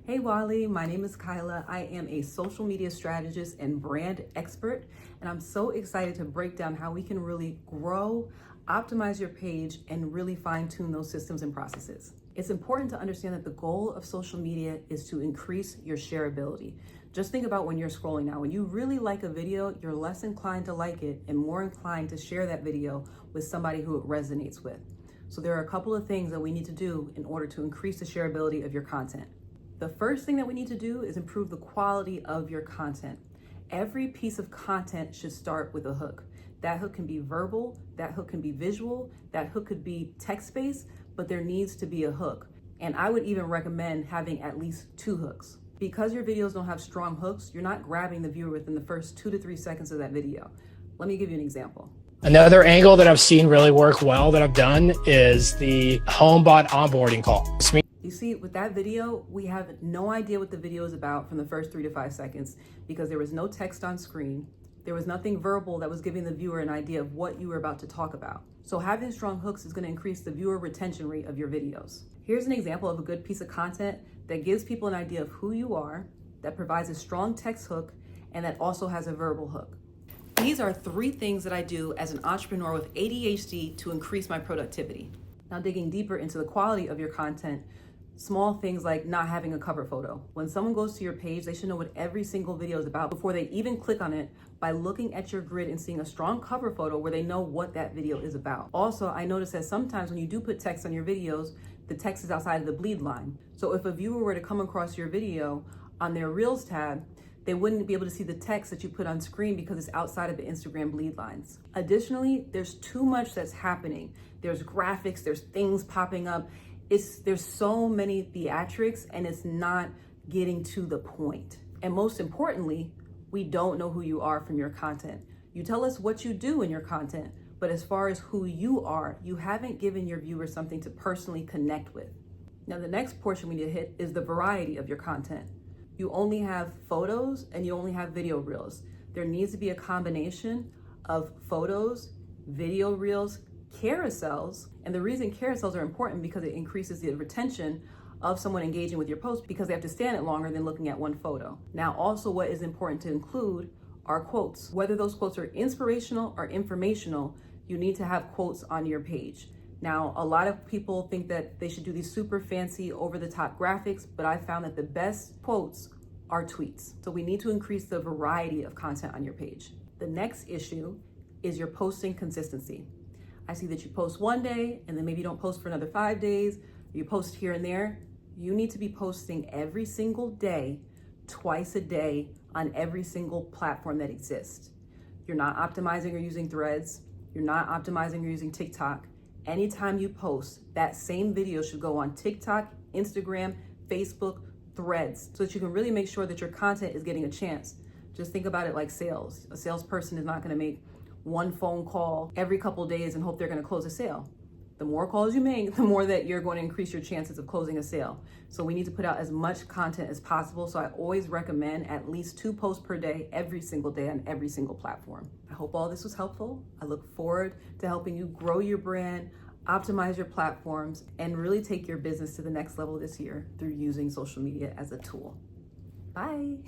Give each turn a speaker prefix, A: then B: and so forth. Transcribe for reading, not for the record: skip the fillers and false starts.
A: Hey Wally, my name is Kyla. I am a social media strategist and brand expert, and I'm so excited to break down how we can really grow, optimize your page, and really fine tune those systems and processes. It's important to understand that the goal of social media is to increase your shareability. Just think about when you're scrolling now. When you really like a video, you're less inclined to like it and more inclined to share that video with somebody who it resonates with. So there are a couple of things that we need to do in order to increase the shareability of your content. The first thing that we need to do is improve the quality of your content. Every piece of content should start with a hook. That hook can be verbal, that hook can be visual, that hook could be text-based, but there needs to be a hook. And I would even recommend having at least 2 hooks. Because your videos don't have strong hooks, you're not grabbing the viewer within the first 2 to 3 seconds of that video. Let me give you an example.
B: Another angle that I've seen really work well that I've done is the HomeBot onboarding call.
A: You see, with that video, we have no idea what the video is about from the first 3 to 5 seconds because there was no text on screen. There was nothing verbal that was giving the viewer an idea of what you were about to talk about. So having strong hooks is going to increase the viewer retention rate of your videos. Here's an example of a good piece of content that gives people an idea of who you are, that provides a strong text hook, and that also has a verbal hook. These are 3 things that I do as an entrepreneur with ADHD to increase my productivity. Now, digging deeper into the quality of your content, small things like not having a cover photo. When someone goes to your page, they should know what every single video is about before they even click on it by looking at your grid and seeing a strong cover photo where they know what that video is about. Also, I notice that sometimes when you do put text on your videos, the text is outside of the bleed line. So if a viewer were to come across your video on their Reels tab, they wouldn't be able to see the text that you put on screen because it's outside of the Instagram bleed lines. Additionally, there's too much that's happening. There's graphics, there's things popping up. There's so many theatrics and it's not getting to the point. And most importantly, we don't know who you are from your content. You tell us what you do in your content, but as far as who you are, you haven't given your viewers something to personally connect with. Now, the next portion we need to hit is the variety of your content. You only have photos and you only have video reels. There needs to be a combination of photos, video reels, carousels. And the reason carousels are important because it increases the retention of someone engaging with your post because they have to stand it longer than looking at one photo. Now, also what is important to include are quotes. Whether those quotes are inspirational or informational, you need to have quotes on your page. Now, a lot of people think that they should do these super fancy over-the-top graphics, but I found that the best quotes are tweets. So we need to increase the variety of content on your page. The next issue is your posting consistency. I see that you post one day and then maybe you don't post for another 5 days. You post here and there. You need to be posting every single day, twice a day on every single platform that exists. You're not optimizing or using Threads. You're not optimizing or using TikTok. Anytime you post, that same video should go on TikTok, Instagram, Facebook, Threads, so that you can really make sure that your content is getting a chance. Just think about it like sales. A salesperson is not going to make one phone call every couple of days and hope they're going to close a sale. The more calls you make, the more that you're going to increase your chances of closing a sale. So we need to put out as much content as possible. So I always recommend at least 2 posts per day, every single day on every single platform. I hope all this was helpful. I look forward to helping you grow your brand, optimize your platforms, and really take your business to the next level this year through using social media as a tool. Bye.